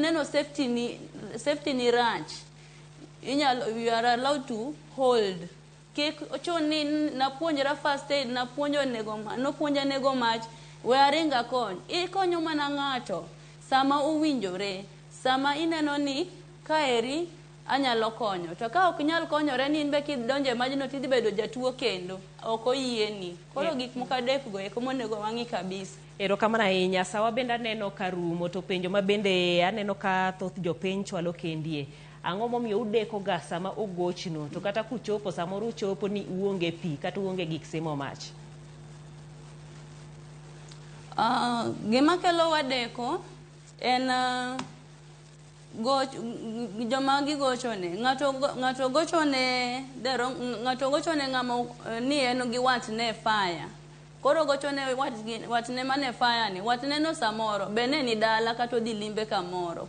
ineno safety ni rach, you are allowed to hold. Kik ochoni napuonjra first aid, nopuonja nego mach, wearinga kony. Ikonyo mana ng'ato sama owinjore, sama ineno ni kaeri anyalo konyo. To ka ok nyal konyore ni inbe kidonje majno tidhi bedo jatuo kendo, ok oyieni. Koro gik moko adek go eko monego wang'i kabisa. Erokamano ahinya. Sawa bende aneno ka rumo to penjo ma bende aneno ka thoth jopiny chwalo kendie. Ang'o momiyo udeko ga sama ogochno to kata kuchopo samoro uchopo ni uonge pi kata uonge gik simo mach? Gima kelo wadeko en joma gigochone. Ng'ato gochone ng'ama ni en gi watne fire. Koro gochone watne mane fire ni, watne no samoro be ne ni dala kata odhi limbe kamoro.